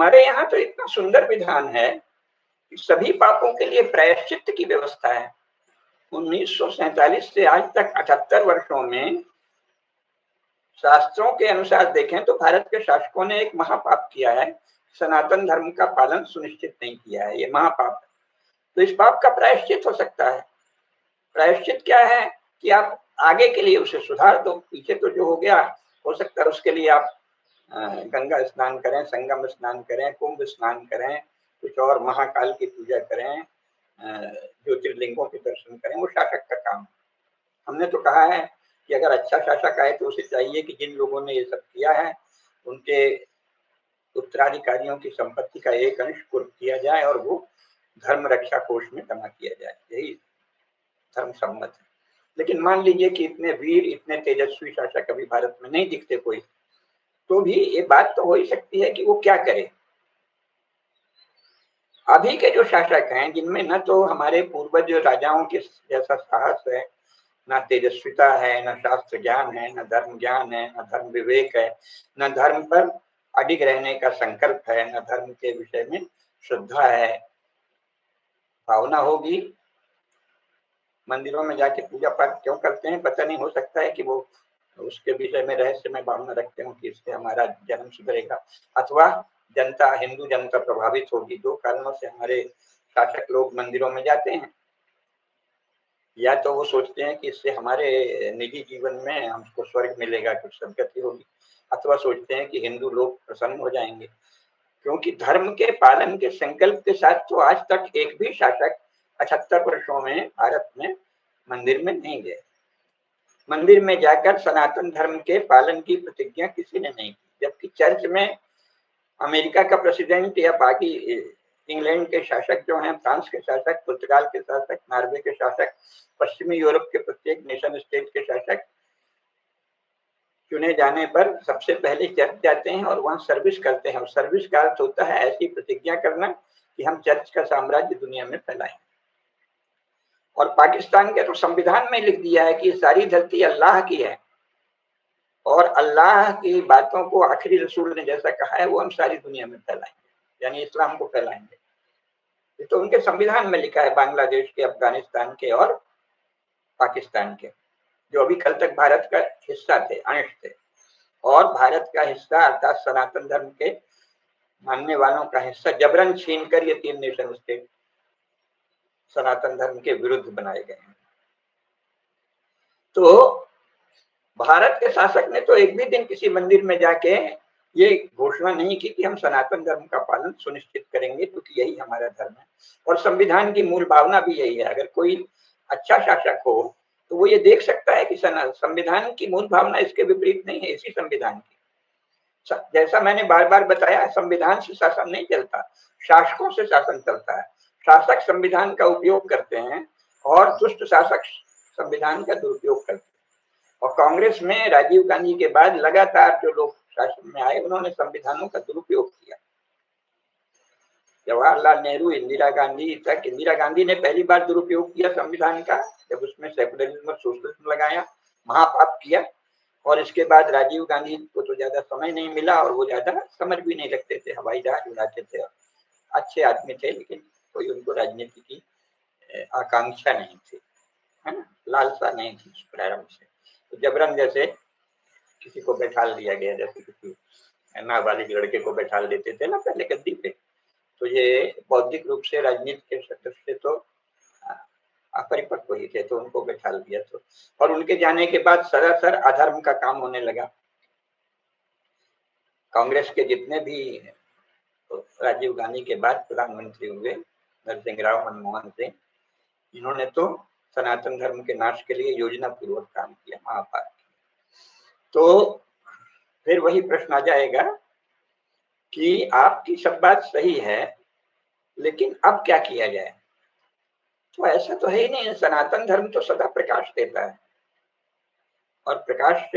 हमारे यहाँ तो इतना सुंदर विधान है कि सभी पापों के लिए प्रायश्चित की व्यवस्था है। 1947 से आज तक 78 वर्षों में शास्त्रों के अनुसार देखें तो भारत के शासकों ने एक महापाप किया है, सनातन धर्म का पालन सुनिश्चित नहीं किया है। ये महापाप है। तो इस पाप का प्रायश्चित हो सकता है। प्रायश्चित क्या है कि आप आगे के लिए उसे सुधार दो। पीछे तो जो हो गया, हो सकता है उसके लिए आप गंगा स्नान करें, संगम स्नान करें, कुंभ स्नान करें, कुछ और महाकाल की पूजा करें, ज्योतिर्लिंगों के दर्शन करें। वो शासक का काम। हमने तो कहा है कि अगर अच्छा शासक आए तो उसे चाहिए कि जिन लोगों ने ये सब किया है उनके उत्तराधिकारियों की संपत्ति का एक अंश कुर्क किया जाए और वो धर्म रक्षा कोष में जमा किया जाए। यही धर्म सम्मत है। लेकिन मान लीजिए कि इतने वीर, इतने तेजस्वी शासक अभी भारत में नहीं दिखते कोई, तो भी ये बात तो हो ही सकती है कि वो क्या करे। अभी के जो शासक हैं, जिनमें न तो हमारे पूर्वज राजाओं के जैसा साहस है, न तेजस्विता है, न शास्त्र ज्ञान है, न धर्म ज्ञान है, न धर्म विवेक है, न धर्म पर अडिग रहने का संकल्प है, न धर्म के विषय में श्रद्धा है, भावना होगी। मंदिरों में जाके पूजा पाठ क्यों करते हैं पता नहीं। हो सकता है कि वो उसके विषय में रहस्यमय भावना रखते हो कि इससे हमारा जन्म सुधरेगा, अथवा जनता, हिंदू जनता प्रभावित होगी। दो कारणों से हमारे शासक लोग मंदिरों में जाते हैं। या तो वो सोचते हैं कि इससे हमारे निजी जीवन में हमको स्वर्ग मिलेगा, कुछ सदगति होगी, अथवा सोचते हैं कि हिंदू लोग प्रसन्न हो जाएंगे। क्योंकि धर्म के पालन के संकल्प के साथ तो आज तक एक भी शासक 78 वर्षों में भारत में मंदिर में नहीं गए। मंदिर में जाकर सनातन धर्म के पालन की प्रतिज्ञा किसी ने नहीं की। जबकि चर्च में अमेरिका का प्रेसिडेंट या बाकी इंग्लैंड के शासक जो हैं, फ्रांस के शासक, पुर्तगाल के शासक, नॉर्वे के शासक, पश्चिमी यूरोप के प्रत्येक नेशन स्टेट के शासक चुने जाने पर सबसे पहले चर्च जाते हैं और वहां सर्विस करते हैं। और सर्विस का अर्थ होता है ऐसी प्रतिज्ञा करना कि हम चर्च का साम्राज्य दुनिया में फैलाएं। और पाकिस्तान के तो संविधान में लिख दिया है कि सारी धरती अल्लाह की है और अल्लाह की बातों को आखिरी रसूल ने जैसा कहा है वो हम सारी दुनिया में फैलाएंगे, यानी इस्लाम को फैलाएंगे। ये तो उनके संविधान में लिखा है। बांग्लादेश के, अफगानिस्तान के और पाकिस्तान के, जो अभी कल तक भारत का हिस्सा थे, अंश थे, और भारत का हिस्सा अर्थात सनातन धर्म के मानने वालों का हिस्सा जबरन छीनकर ये तीन नेशन स्टेट सनातन धर्म के विरुद्ध बनाए गए हैं। तो भारत के शासक ने तो एक भी दिन किसी मंदिर में जाके ये घोषणा नहीं की कि हम सनातन धर्म का पालन सुनिश्चित करेंगे, क्योंकि यही हमारा धर्म है। और संविधान की मूल भावना भी यही है। अगर कोई अच्छा शासक हो तो वो ये देख सकता है कि संविधान की मूल भावना इसके विपरीत नहीं है। इसी संविधान की, जैसा मैंने बार बार बताया, संविधान से शासन नहीं चलता, शासकों से शासन चलता है। शासक संविधान का उपयोग करते हैं और दुष्ट शासक संविधान का दुरुपयोग करते हैं। और कांग्रेस में राजीव गांधी के बाद लगातार जो लोग शासन में आए उन्होंने संविधानों का दुरुपयोग किया। जवाहरलाल नेहरू, इंदिरा गांधी तक। इंदिरा गांधी ने पहली बार दुरुपयोग किया संविधान का, जब उसमें सेकुलरिज्म और सोशलिज्म लगाया, महापाप किया। और इसके बाद राजीव गांधी को तो ज्यादा समय नहीं मिला और वो ज्यादा समझ भी नहीं रखते थे, हवाई जहाज उड़ाते थे, अच्छे आदमी थे, लेकिन कोई उनको राजनीति की आकांक्षा नहीं थी, है ना, लालसा नहीं थी प्रारंभ से। तो जबरन जैसे किसी को बैठा दिया गया, जैसे किसी नाबालिग लड़के को बैठा देते थे ना पहले गद्दी पे, तो ये बौद्धिक रूप से राजनीति के सदस्य तो अपरिपक्व ही थे, तो उनको बैठा दिया। तो और उनके जाने के बाद सरासर अधर्म का काम होने लगा। कांग्रेस के जितने भी राजीव गांधी के बाद प्रधानमंत्री हुए, नरसिंह राव, मनमोहन सिंह, इन्होंने तो सनातन धर्म के नाश के लिए योजना पूर्वक काम किया, महापाप। तो फिर वही प्रश्न आ जाएगा कि आपकी सब बात सही है, लेकिन अब क्या किया जाए। तो ऐसा तो है ही नहीं। सनातन धर्म तो सदा प्रकाश देता है, और प्रकाश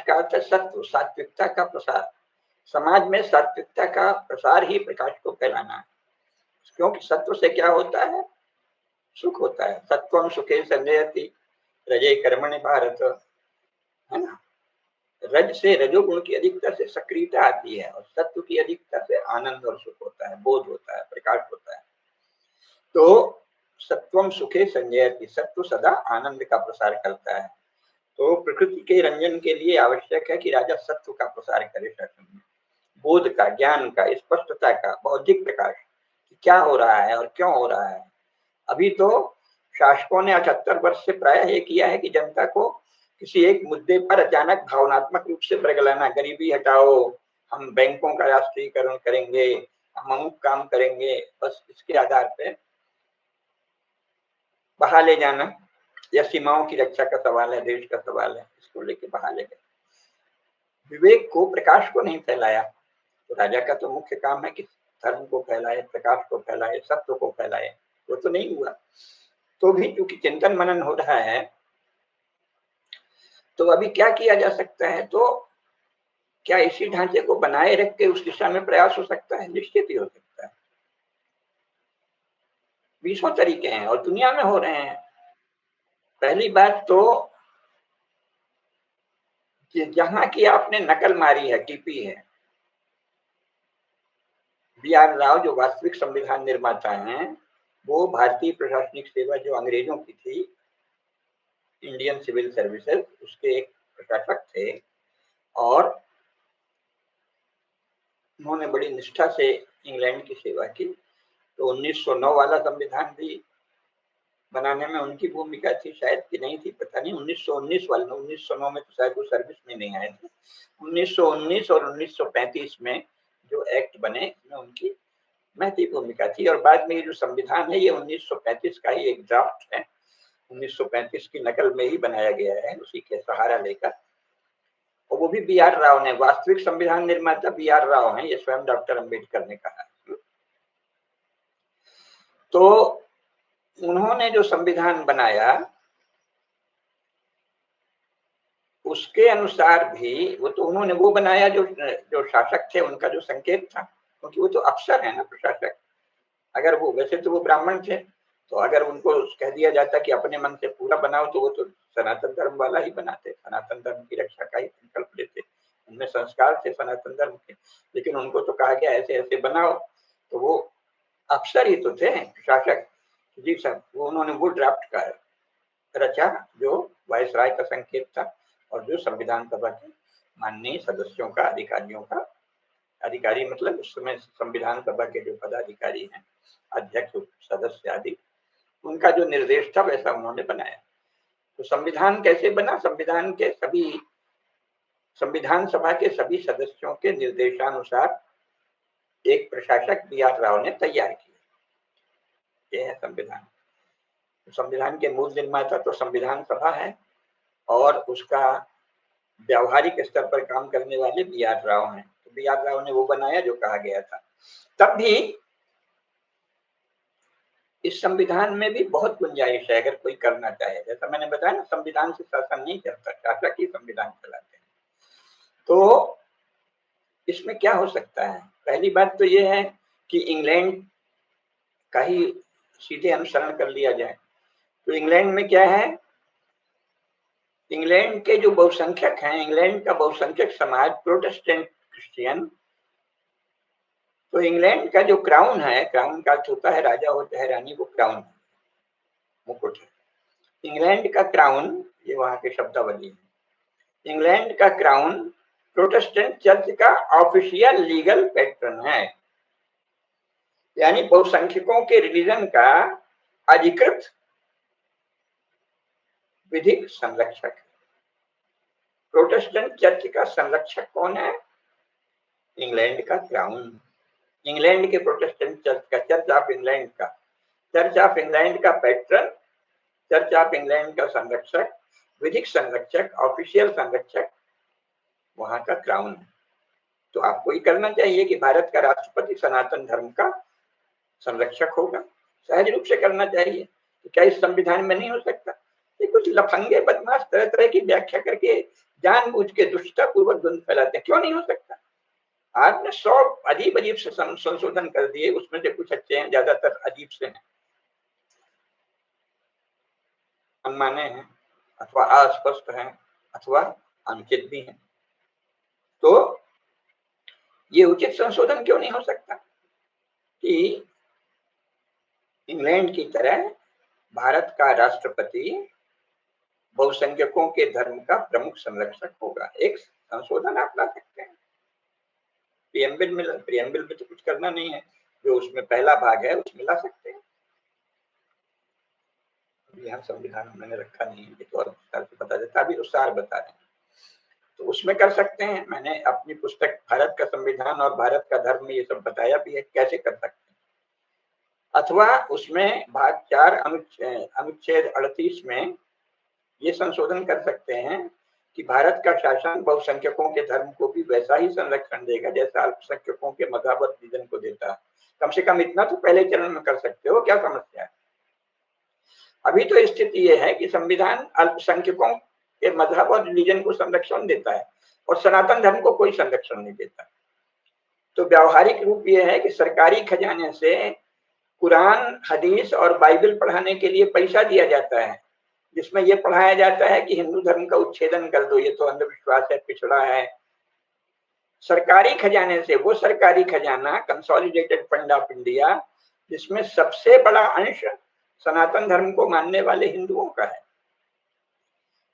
का अर्थ है सत्व, सात्विकता का प्रसार। समाज में सात्विकता का प्रसार ही प्रकाश को फैलाना है। क्योंकि सत्व से क्या होता है, सुख होता है। सत्वम सुखे संजयति रजे कर्मणि भारत, है ना। रज से, रजोगुण की अधिकता से सक्रियता आती है और सत्व की अधिकता से आनंद और सुख होता है, बोध होता है, प्रकाश होता है। तो सत्वम सुखे संजयति, सत्व सदा आनंद का प्रसार करता है। तो प्रकृति के रंजन के लिए आवश्यक है कि राजा सत्व का प्रसार करे शासन में, बोध का, ज्ञान का, स्पष्टता का, बौद्धिक प्रकाश, क्या हो रहा है और क्यों हो रहा है। अभी तो शासकों ने 78 वर्ष से प्राय ये किया है कि जनता को किसी एक मुद्दे पर अचानक भावनात्मक रूप से बरगलाना, गरीबी हटाओ, हम बैंकों का राष्ट्रीयकरण करेंगे, हम अमुक काम करेंगे, बस इसके आधार पे बहा ले जाना, या सीमाओं की रक्षा का सवाल है, देश का सवाल है, इसको लेके बहा ले गए। विवेक को, प्रकाश को नहीं फैलाया। तो राजा का तो मुख्य काम है कि धर्म को फैलाए, प्रकाश को फैलाए, सत्य को फैलाए, वो तो नहीं हुआ। तो भी क्योंकि चिंतन मनन हो रहा है, तो अभी क्या किया जा सकता है, तो क्या इसी ढांचे को बनाए रख के उस दिशा में प्रयास हो सकता है? निश्चित ही हो सकता है। 20 तरीके हैं और दुनिया में हो रहे हैं। पहली बात तो कि जहां की आपने नकल मारी है, टीपी है, बी.आर. राव जो वास्तविक संविधान निर्माता हैं, वो भारतीय प्रशासनिक सेवा जो अंग्रेजों की थी, इंडियन सिविल सर्विसेज, उसके एक प्रशासक थे और उन्होंने बड़ी निष्ठा से इंग्लैंड की सेवा की। तो 1909 वाला संविधान भी बनाने में उनकी भूमिका थी, शायद कि नहीं थी, पता नहीं। 1919 वाले, 1909 में तो शायद वो सर्विस में नहीं आए थे। 1919 और 1935 में जो एक्ट बने, इसमें उनकी महती भूमिका थी। और बाद में ये जो संविधान है, ये 1935 का ही एक ड्राफ्ट है, 1935 की नकल में ही बनाया गया है, उसी के सहारा लेकर। और वो भी बी.आर. राव ने, वास्तविक संविधान निर्माता बी.आर. राव हैं, ये स्वयं डॉक्टर अम्बेडकर ने कहा। तो उन्होंने जो संविधान बनाया, उसके अनुसार भी वो तो उन्होंने वो बनाया जो जो शासक थे उनका जो संकेत था, क्योंकि वो तो अफसर है ना, प्रशासक। अगर वो, वैसे तो वो ब्राह्मण थे, तो अगर उनको कह दिया जाता कि अपने मन से पूरा बनाओ, तो वो तो सनातन धर्म वाला ही बनाते, सनातन धर्म की रक्षा का ही संकल्प लेते, उनमें संस्कार थे सनातन धर्म के। लेकिन उनको तो कहा गया ऐसे ऐसे बनाओ, तो वो अफसर ही तो थे, प्रशासक जी साहब। वो उन्होंने वो ड्राफ्ट का रचा जो वायसराय का संकेत था और जो संविधान सभा के माननीय सदस्यों का, अधिकारियों का, अधिकारी मतलब उस समय संविधान सभा के जो पदाधिकारी हैं, अध्यक्ष, सदस्य आदि, उनका जो निर्देश था वैसा उन्होंने बनाया। तो संविधान कैसे बना? संविधान सभा के सभी सदस्यों के निर्देशानुसार एक प्रशासक बी.आर. राव ने तैयार किया। यह है संविधान। तो संविधान के मूल निर्माता तो संविधान सभा है और उसका व्यावहारिक स्तर पर काम करने वाले बी.आर. राव हैं। तो बी.आर. राव ने वो बनाया जो कहा गया था। तब भी इस संविधान में भी बहुत गुंजाइश है, अगर कोई करना चाहे। जैसा मैंने बताया ना, संविधान से शासन नहीं चलता, शासक ही संविधान चलाते हैं। तो इसमें क्या हो सकता है? पहली बात तो ये है कि इंग्लैंड का ही सीधे अनुसरण कर लिया जाए। तो इंग्लैंड में क्या है, इंग्लैंड के जो बहुसंख्यक हैं, इंग्लैंड का बहुसंख्यक समाज प्रोटेस्टेंट क्रिश्चियन। तो इंग्लैंड का जो क्राउन है, क्राउन का अर्थ होता है राजा हो चाहे रानी, वो क्राउन, मुकुट है। इंग्लैंड का क्राउन, ये वहां के शब्दावली है। इंग्लैंड का क्राउन प्रोटेस्टेंट चर्च का ऑफिशियल लीगल पैट्रन है, यानी बहुसंख्यकों के रिलीजन का अधिकृत विधिक संरक्षक। प्रोटेस्टेंट चर्च का संरक्षक कौन है? इंग्लैंड का क्राउन। इंग्लैंड के प्रोटेस्टेंट चर्च का, चर्च ऑफ इंग्लैंड का, चर्च ऑफ इंग्लैंड का पैट्रन, चर्च ऑफ इंग्लैंड का संरक्षक, विधिक संरक्षक, ऑफिशियल संरक्षक वहां का क्राउन है। तो आपको ये करना चाहिए कि भारत का राष्ट्रपति सनातन धर्म का संरक्षक होगा, सहज रूप से करना चाहिए। तो क्या इस संविधान में नहीं हो सकता? ये कुछ लफंगे बदमाश तरह तरह की व्याख्या करके जानबूझ के दुष्टता पूर्वक द्वंद फैलाते हैं। क्यों नहीं हो सकता? आपने 100 अजीब अजीब से संशोधन कर दिए, उसमें से कुछ अच्छे हैं, ज्यादातर अजीब से हैं, अनमाने हैं, अथवा अस्पष्ट हैं, अथवा अनुचित भी हैं। ये उचित संशोधन क्यों नहीं हो सकता कि इंग्लैंड की तरह भारत का राष्ट्रपति बहुसंख्यकों के धर्म का प्रमुख संरक्षक होगा? एक संशोधन आप ला सकते हैं। प्रियम्बल में तो कुछ करना नहीं है, जो उसमें पहला भाग है उसमें ला सकते हैं। यहाँ संविधान मैंने रखा नहीं है, तो और विस्तार से बता देता, अभी तो सार बता रहे हैं, तो उसमें कर सकते हैं। मैंने अपनी पुस्तक भारत का संविधान और भारत का धर्म में ये सब बताया भी है कैसे कर सकते हैं। अथवा उसमें भाग 4 अनुच्छेद 38 में ये संशोधन कर सकते हैं कि भारत का शासन बहुसंख्यकों के धर्म को भी वैसा ही संरक्षण देगा जैसा अल्पसंख्यकों के मजहब और रिलीजन को देता है। कम से कम इतना तो पहले चरण में कर सकते हो, क्या समस्या है? अभी तो स्थिति ये है कि संविधान अल्पसंख्यकों के मजहब और रिलीजन को संरक्षण देता है और सनातन धर्म को कोई संरक्षण नहीं देता। तो व्यावहारिक रूप ये है कि सरकारी खजाने से कुरान, हदीस और बाइबल पढ़ाने के लिए पैसा दिया जाता है, जिसमें यह पढ़ाया जाता है कि हिंदू धर्म का उच्छेदन कर दो, ये तो अंधविश्वास है, पिछड़ा है। सरकारी खजाने से, वो सरकारी खजाना कंसोलिडेटेड फंड ऑफ इंडिया, जिसमें सबसे बड़ा अंश सनातन धर्म को मानने वाले हिंदुओं का है।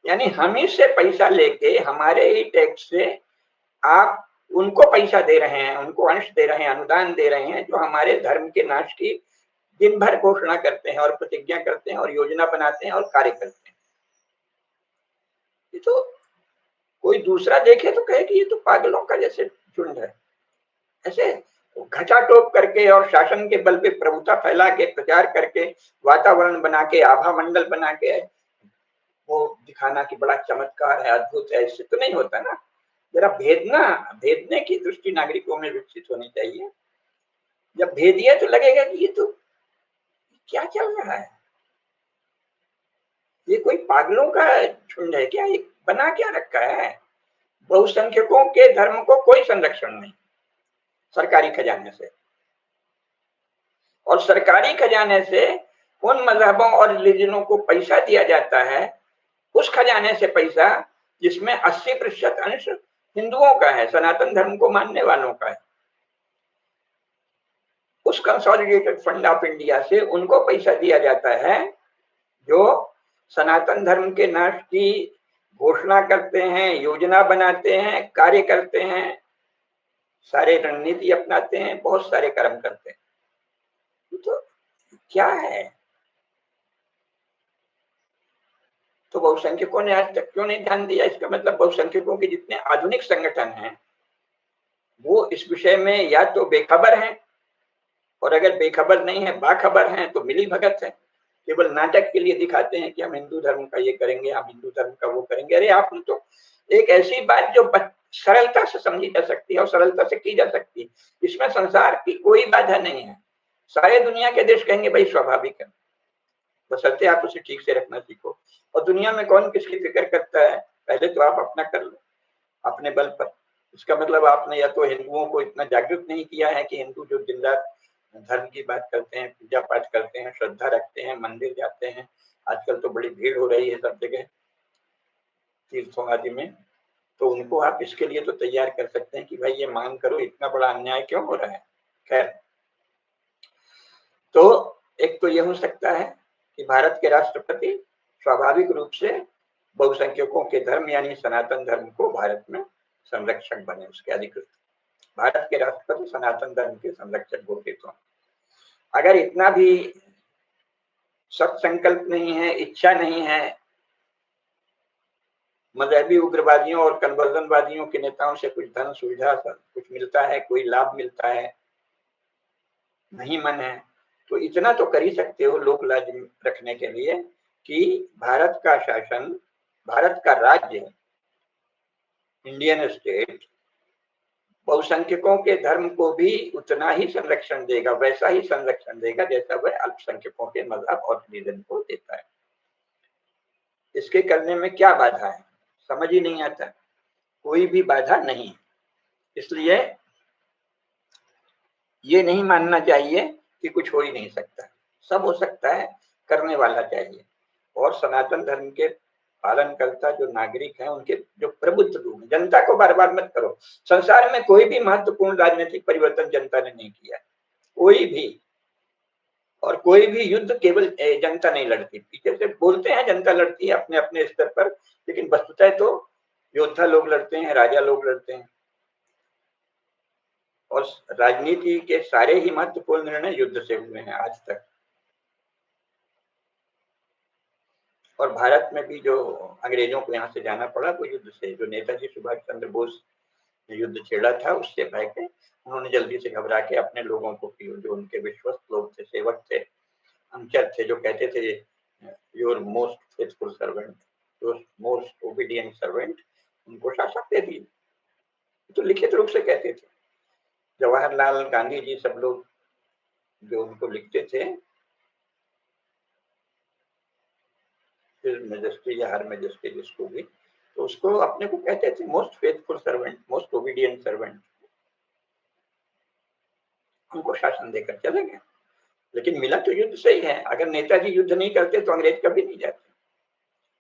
यानी हम ही से पैसा लेके, हमारे ही टैक्स से आप उनको पैसा दे रहे हैं, उनको अंश दे रहे हैं, अनुदान दे रहे हैं, जो हमारे धर्म के नाश की दिन भर घोषणा करते हैं और प्रतिज्ञा करते हैं और योजना बनाते हैं और कार्य करते हैं। ये तो कोई दूसरा देखे तो कहे कि ये तो पागलों का जैसे झुंड है। ऐसे घटाटोप करके और शासन के बल पे प्रभुता फैला के, प्रचार करके, वातावरण बना के, आभा मंडल बना के वो दिखाना कि बड़ा चमत्कार है, अद्भुत है, इससे तो नहीं होता ना। जरा भेदने की दृष्टि नागरिकों में विकसित होनी चाहिए। जब भेदिए तो लगेगा कि ये तो क्या चल रहा है, ये कोई पागलों का झुंड है क्या, ये बना क्या रखा है? बहुसंख्यकों के धर्म को कोई संरक्षण नहीं सरकारी खजाने से, और सरकारी खजाने से उन मजहबों और रिलीजनों को पैसा दिया जाता है, उस खजाने से पैसा जिसमें 80% अंश हिंदुओं का है, सनातन धर्म को मानने वालों का है। उस कंसोलिडेटेड फंड ऑफ इंडिया से उनको पैसा दिया जाता है जो सनातन धर्म के नाश की घोषणा करते हैं, योजना बनाते हैं, कार्य करते हैं, सारे रणनीति अपनाते हैं, बहुत सारे कर्म करते हैं। तो क्या है? तो बहुसंख्यकों ने आज तक क्यों नहीं ध्यान दिया? इसका मतलब बहुसंख्यकों के जितने आधुनिक संगठन हैं वो इस विषय में या तो बेखबर हैं, और अगर बेखबर नहीं है, बाखबर हैं, तो मिली भगत है, केवल नाटक के लिए दिखाते हैं कि हम हिंदू धर्म का ये करेंगे, हम हिंदू धर्म का वो करेंगे। अरे आपने तो एक ऐसी बात जो सरलता से समझी जा सकती है और सरलता से की जा सकती है, इसमें संसार की कोई बाधा नहीं है। सारे दुनिया के देश कहेंगे भाई स्वाभाविक है, बशर्ते आप उसे ठीक से रखना सीखो। और दुनिया में कौन किसकी फिक्र करता है? पहले तो आप अपना कर लो अपने बल पर। इसका मतलब आपने या तो हिंदुओं को इतना जागरूक नहीं किया है कि हिंदू जो दिन रात धर्म की बात करते हैं, पूजा पाठ करते हैं, श्रद्धा रखते हैं, मंदिर जाते हैं, आजकल तो बड़ी भीड़ हो रही है सब जगह तीर्थों आदि में, तो उनको आप इसके लिए तो तैयार कर सकते हैं कि भाई ये मांग करो, इतना बड़ा अन्याय क्यों हो रहा है। खैर, तो एक तो ये हो सकता है कि भारत के राष्ट्रपति स्वाभाविक रूप से बहुसंख्यकों के धर्म यानी सनातन धर्म को भारत में संरक्षक बने, उसके अधिकृत भारत के राष्ट्रपति सनातन धर्म के संरक्षक घोषित हों। अगर इतना भी सख्त संकल्प नहीं है, इच्छा नहीं है, मजहबी उग्रवादियों और कन्वर्जनवादियों के नेताओं से कुछ धन सुविधा कुछ मिलता है, कोई लाभ मिलता है, नहीं मन है, तो इतना तो कर ही सकते हो लोक लाज रखने के लिए कि भारत का शासन, भारत का राज्य, इंडियन स्टेट बहुसंख्यकों के धर्म को भी उतना ही संरक्षण देगा, वैसा ही संरक्षण देगा जैसा वह अल्पसंख्यकों के मजहब और रिलीजन को देता है। इसके करने में क्या बाधा है? समझ ही नहीं आता। कोई भी बाधा नहीं। इसलिए ये नहीं मानना चाहिए कि कुछ हो ही नहीं सकता, सब हो सकता है, करने वाला चाहिए। और सनातन धर्म के पालनकर्ता जो नागरिक हैं, उनके जो प्रबुद्ध लोग, जनता को बर्बाद मत करो। संसार में कोई भी महत्वपूर्ण राजनीतिक परिवर्तन जनता ने नहीं किया, कोई भी। और कोई भी युद्ध केवल जनता नहीं लड़ती, पीछे से बोलते हैं जनता लड़ती है अपने अपने स्तर पर, लेकिन वस्तुतः तो योद्धा लोग लड़ते हैं, राजा लोग लड़ते हैं। और राजनीति के सारे ही महत्वपूर्ण निर्णय युद्ध से हुए हैं आज तक। और भारत में भी जो अंग्रेजों को यहाँ से जाना पड़ा वो युद्ध से, जो नेताजी सुभाष चंद्र बोस ने युद्ध छेड़ा था उससे भय के उन्होंने जल्दी से घबरा के अपने लोगों को, जो उनके विश्वस्त लोग थे, सेवक थे, अनुचर थे, जो कहते थे your most faithful servant, your most obedient servant, उनको शासक दे दिए। तो लिखित रूप से कहते थे। जवाहरलाल गांधी जी, सब लोग जो उनको लिखते थे, मेजेस्टी या हर मेजेस्टी जिसको भी, तो उसको अपने को कहते थे most faithful servant, most obedient servant. उनको शासन देकर चले गए, लेकिन मिला तो युद्ध से ही है। अगर नेताजी युद्ध नहीं करते तो अंग्रेज कभी नहीं जाते।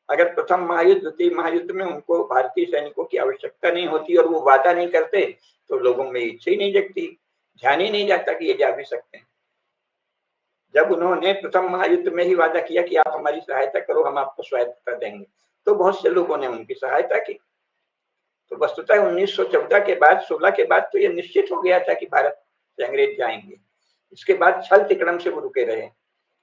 अगर प्रथम महायुद्ध, द्वितीय महायुद्ध में उनको भारतीय सैनिकों की आवश्यकता नहीं होती और वो वादा नहीं करते, तो लोगों में इच्छा ही नहीं जगती, ध्यान ही नहीं जाता कि ये जा भी सकते हैं। जब उन्होंने प्रथम महायुद्ध में ही वादा किया कि आप हमारी सहायता करो, हम आपको स्वायत्तता देंगे, तो बहुत से लोगों ने उनकी सहायता की। तो वस्तुतः 1914 के बाद, 16 के बाद तो ये निश्चित हो गया था कि भारत से अंग्रेज जाएंगे। इसके बाद छल तिकड़म से वो रुके रहे।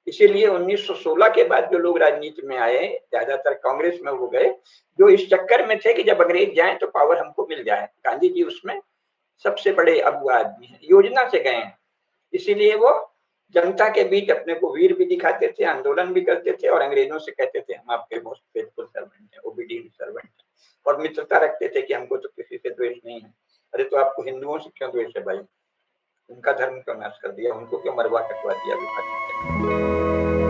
इसीलिए 1916 के बाद जो लोग राजनीति में आए, ज्यादातर कांग्रेस में हो गए, जो इस चक्कर में थे कि जब अंग्रेज जाएं तो पावर हमको मिल जाए। गांधी जी उसमें सबसे बड़े अगुआ आदमी हैं, योजना से गए हैं। इसीलिए वो जनता के बीच अपने को वीर भी दिखाते थे, आंदोलन भी करते थे और अंग्रेजों से कहते थे हम आपके मोस्ट फेथफुल सर्वेंट हैं, ओबीडिएंट सर्वेंट हैं। और मित्रता रखते थे कि हमको तो किसी से द्वेष नहीं है। अरे तो आपको हिंदुओं से क्यों द्वेष है भाई? उनका धर्म क्यों नाश कर दिया? उनको क्यों मरवा कटवा दिया? विभाजित करके?